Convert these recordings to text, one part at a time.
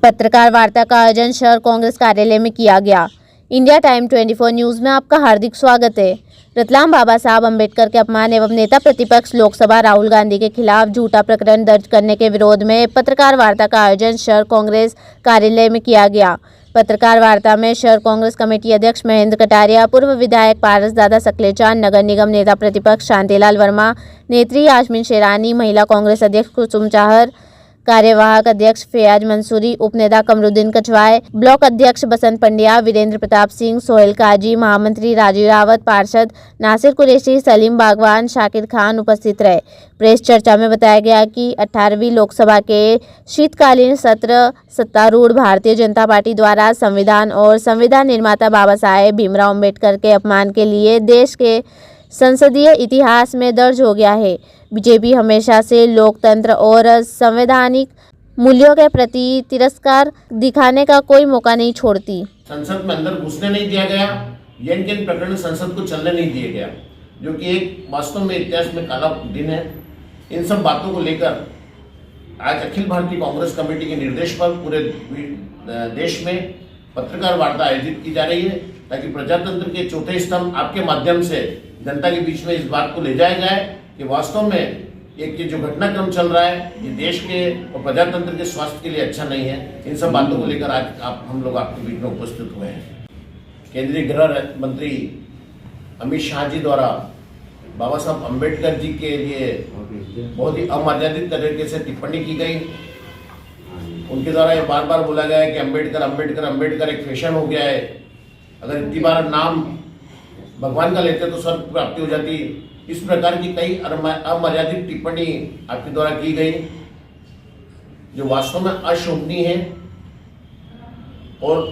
पत्रकार वार्ता का आयोजन शहर कांग्रेस कार्यालय में किया गया। इंडिया टाइम 24 न्यूज में आपका हार्दिक स्वागत है। रतलाम बाबा साहब अम्बेडकर के अपमान एवं नेता प्रतिपक्ष लोकसभा राहुल गांधी के खिलाफ झूठा प्रकरण दर्ज करने के विरोध में पत्रकार वार्ता का आयोजन शहर कांग्रेस कार्यालय में किया गया। पत्रकार वार्ता में शहर कांग्रेस कमेटी अध्यक्ष महेंद्र कटारिया, पूर्व विधायक पारस दादा सकलेचान, नगर निगम नेता प्रतिपक्ष शांतिलाल वर्मा, नेत्री यास्मीन शेरानी, महिला कांग्रेस अध्यक्ष कुसुम चाहर, कार्यवाहक अध्यक्ष फैयाज मंसूरी, उपनेता कमरुद्दीन कछवाए, ब्लॉक अध्यक्ष बसंत पंड्या, वीरेंद्र प्रताप सिंह, सोहेल काजी, महामंत्री राजीव रावत, पार्षद नासिर कुरैशी, सलीम बागवान, शाकिर खान उपस्थित रहे। प्रेस चर्चा में बताया गया कि 18वीं लोकसभा के शीतकालीन सत्र सत्तारूढ़ भारतीय जनता पार्टी द्वारा संविधान और संविधान निर्माता बाबा साहेब भीमराव अम्बेडकर के अपमान के लिए देश के संसदीय इतिहास में दर्ज हो गया है। बीजेपी हमेशा से लोकतंत्र और संवैधानिक मूल्यों के प्रति तिरस्कार दिखाने का कोई मौका नहीं छोड़ती। संसद में अंदर घुसने नहीं दिया गया, यन प्रकरण संसद को चलने नहीं दिया गया, जो कि एक वास्तव में इतिहास में काला दिन है। इन सब बातों को लेकर आज अखिल भारतीय कांग्रेस कमेटी के निर्देश पर पूरे देश में पत्रकार वार्ता आयोजित की जा रही है, ताकि प्रजातंत्र के चौथे स्तंभ आपके माध्यम से जनता के बीच में इस बात को ले जाया जाए कि वास्तव में एक जो घटनाक्रम चल रहा है ये देश के और प्रजातंत्र के स्वास्थ्य के लिए अच्छा नहीं है। इन सब बातों को लेकर आज हम लोग आपके बीच में उपस्थित हुए हैं। केंद्रीय गृह मंत्री अमित शाह जी द्वारा बाबा साहब अम्बेडकर जी के लिए बहुत ही अमर्यादित तरीके से टिप्पणी की गई। उनके द्वारा ये बार बार बोला गया है कि अम्बेडकर अम्बेडकर अम्बेडकर एक फैशन हो गया है। अगर इतनी बार नाम भगवान का लेते तो स्वर्ग प्राप्ति हो जाती। इस प्रकार की कई अमर्यादित टिप्पणी आपके द्वारा की गई, जो वास्तव में अशोभनीय है और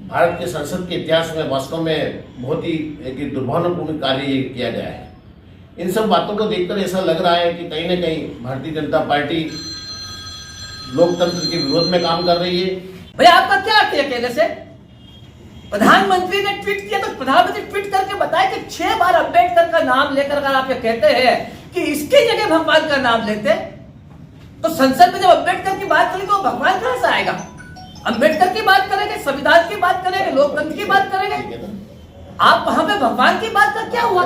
भारत के संसद के इतिहास में वास्तव में बहुत ही एक दुर्भावनापूर्ण कार्य किया गया है। इन सब बातों को देखकर ऐसा लग रहा है कि कहीं न कहीं भारतीय जनता पार्टी लोकतंत्र के विरोध में काम कर रही है। भैया आपका क्या अर्थ है कहने से? प्रधानमंत्री ने ट्वीट किया तो प्रधानमंत्री ट्वीट करके बताए कि 6 बार अम्बेडकर का नाम लेकर अगर आप ये कहते हैं कि इसकी जगह भगवान का नाम लेते, तो संसद में जब अम्बेडकर की बात करेंगे तो भगवान कहां से आएगा? अम्बेडकर की बात करेंगे, संविधान की बात करेंगे, लोकतंत्र की बात करेंगे, आप वहां पे भगवान की बात का क्या हुआ?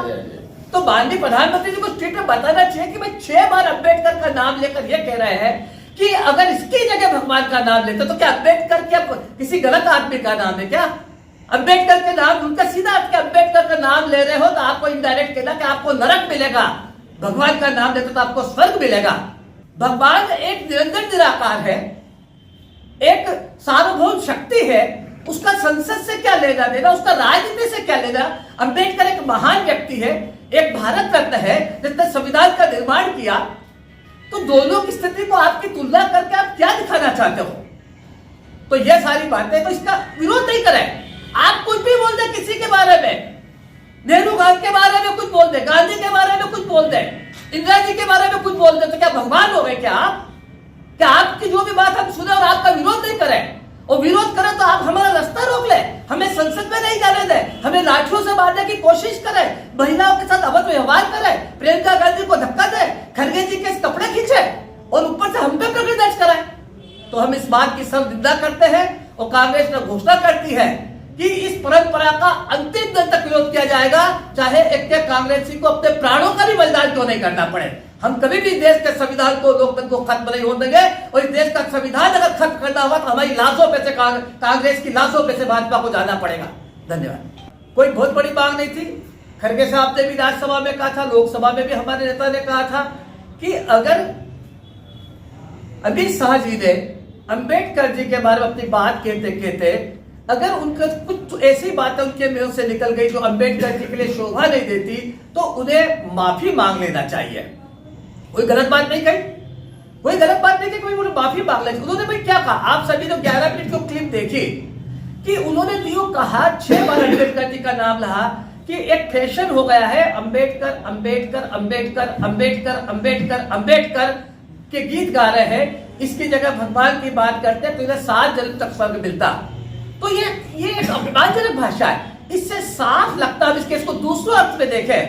तो माननीय प्रधानमंत्री जी को ट्वीट में बताना चाहिए कि भाई 6 बार अम्बेडकर का नाम लेकर ये कह रहे हैं कि अगर इसकी जगह भगवान का नाम लेते तो क्या अम्बेडकर क्या किसी गलत आदमी का नाम है क्या? अम्बेडकर के नाम उनका सीधा आपके अम्बेडकर का नाम ले रहे हो तो आपको इनडायरेक्ट कहना कि आपको नरक मिलेगा, भगवान का नाम लेते तो आपको स्वर्ग मिलेगा। भगवान एक निरंजन निराकार है, एक सार्वभौम शक्ति है, उसका संसद से क्या लेना देना, उसका राजनीति से क्या लेना। अम्बेडकर एक महान व्यक्ति है, एक भारत रत्न है जिसने संविधान का निर्माण किया। तो दोनों की स्थिति को आपकी तुलना करके आप क्या दिखाना चाहते हो? तो ये सारी बातें, तो इसका विरोध नहीं करें। आप कुछ भी बोल दे किसी के बारे में, नेहरू के बारे में कुछ बोल दे, गांधी के बारे में कुछ बोल दे, इंदिरा जी के बारे में कुछ बोल दे, तो क्या भगवान हो गए क्या आप? क्या आपकी जो भी बात हम सुने और आपका विरोध नहीं करें? और विरोध करें तो आप हमारा रास्ता रोक ले, हमें संसद में नहीं जाने दें, हमें लाठियों से मारने की कोशिश करें, महिलाओं के साथ अभद्र व्यवहार करें, प्रियंका गांधी को धक्का दे, खड़गे जी के कपड़े खींचे और ऊपर से हम पे प्रकरण दर्ज कराए। तो हम इस बात की सब निंदा करते हैं और कांग्रेस ने घोषणा करती है कि इस परंपरा का अंतिम दिन तक विरोध किया जाएगा, चाहे एक कांग्रेसी को अपने प्राणों का भी बलिदान क्यों नहीं करना पड़े। हम कभी भी देश के संविधान को, लोकतंत्र को खत्म नहीं होने देंगे। और इस देश का संविधान अगर खत्म करना हुआ तो हमारी लाशों पे से कांग्रेस की लाशों पे से भाजपा को जाना पड़ेगा। धन्यवाद। कोई बहुत बड़ी मांग नहीं थी। खड़गे साहब ने भी राज्यसभा में कहा था, लोकसभा में भी हमारे नेता ने कहा था कि अगर अमित शाह जी ने अम्बेडकर जी के बारे में अपनी बात कहते कहते अगर उनका कुछ ऐसी बातें उनके मुंह से निकल गई जो अम्बेडकर जी के लिए शोभा नहीं देती, तो उन्हें माफी मांग लेना चाहिए। कोई गलत बात नहीं कही, कोई गलत बात नहीं कही, उन्हें माफी मांग लेनी। उन्होंने भाई क्या कहा? आप सभी ने 11 मिनट की क्लिप देखी कि उन्होंने जो कहा 6 बार अम्बेडकर जी का नाम लहा कि एक फैशन हो गया है, अम्बेडकर अम्बेडकर अम्बेडकर अम्बेडकर अम्बेडकर अम्बेडकर के गीत गा रहे हैं, इसकी जगह भगवान की बात करते तो इन्हें 7 जन्म तक स्वर्ग मिलता। तो ये एक अपमानजनक भाषा है। इससे साफ लगता है, इसके इसको दूसरे अर्थ में देखें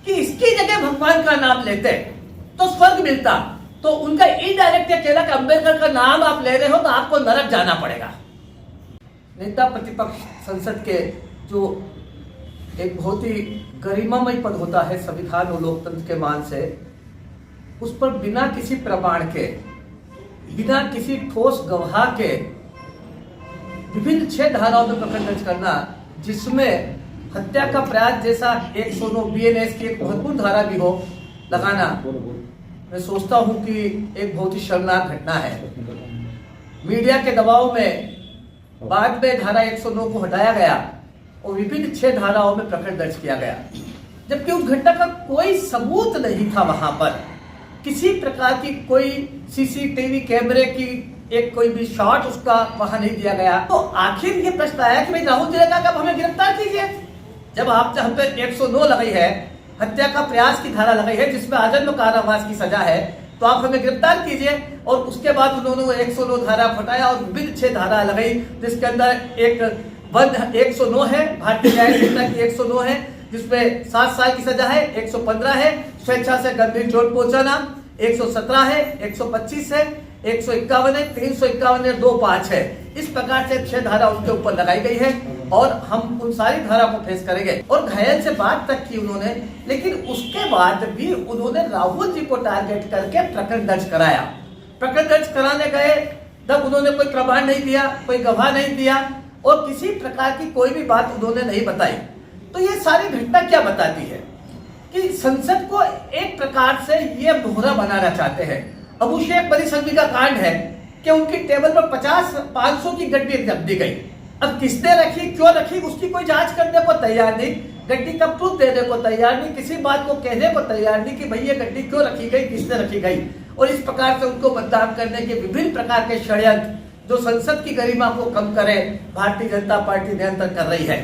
कि इसकी जगह भगवान का नाम लेते तो स्वर्ग मिलता। तो उनका इनडायरेक्ट ये कहला कि अंबेडकर का नाम आप ले रहे हो तो आपको नरक जाना पड़ेगा। नेता प्रतिपक्ष संसद के जो एक बहुत ही गरिमामय पद होता है संविधान और लोकतंत्र के मान से, उस पर बिना किसी प्रमाण के, बिना किसी ठोस गवाह के विभिन्न 6 धाराओं में प्रकरण दर्ज करना, जिसमें हत्या का प्रयास जैसा 109 बीएनएस की एक महत्वपूर्ण धारा भी हो, लगाना, मैं सोचता हूं कि एक बहुत ही शर्मनाक घटना है। मीडिया के दबाव में बाद में धारा 109 को हटाया गया और विभिन्न 6 धाराओं में प्रकरण दर्ज किया गया, जबकि उस घटना का कोई सबूत नहीं था। वहां पर किसी प्रकार की कोई सीसीटीवी कैमरे की एक कोई भी शॉट उसका वहां नहीं दिया गया। तो आखिर ये प्रश्न आया कि भाई राहुल जी ने कहा कि आप हमें गिरफ्तार कीजिए। जब आप हम पे 109 लगाई है, हत्या का प्रयास की धारा लगाई है जिसमें आजन्म कारावास की सजा है, तो आप हमें गिरफ्तार कीजिए। और उसके बाद उन्होंने 109 धारा हटाया और विभिन्न 6 धारा लगाई, जिसके अंदर एक 109 है, भारतीय न्याय संहिता की 109 है जिसमें 7 साल की सजा है, 115 है स्वेच्छा से गंभीर चोट पहुंचाना, 117 है, 125 है, 151 है, 351 है, 25 है। इस प्रकार से 6 धारा उनके ऊपर लगाई गई है और हम उन सारी धारा को फेस करेंगे। और घायल से बात तक की उन्होंने, लेकिन उसके बाद भी उन्होंने राहुल जी को टारगेट करके प्रकरण दर्ज कराया। प्रकरण दर्ज कराने गए तब उन्होंने कोई प्रमाण नहीं दिया, कोई गवाह नहीं दिया और किसी प्रकार की कोई भी बात उन्होंने नहीं बताई। तो ये सारी घटना क्या बताती है कि संसद को एक प्रकार से ये मोहरा बनाना चाहते हैं। अबू शेख बड़ी संधि का कांड है कि उनकी टेबल पर 500 की गड्डी रख दी गई। अब किसने रखी, क्यों रखी, उसकी कोई जांच करने को तैयार नहीं, गड्डी का प्रूफ देने को तैयार नहीं, किसी बात को कहने को तैयार नहीं कि भाई ये गड्डी क्यों रखी गई, किसने रखी गई। और इस प्रकार से उनको बदनाम करने के विभिन्न प्रकार के षड्यंत्र जो संसद की गरिमा को कम करे, भारतीय जनता पार्टी निरंतर कर रही है।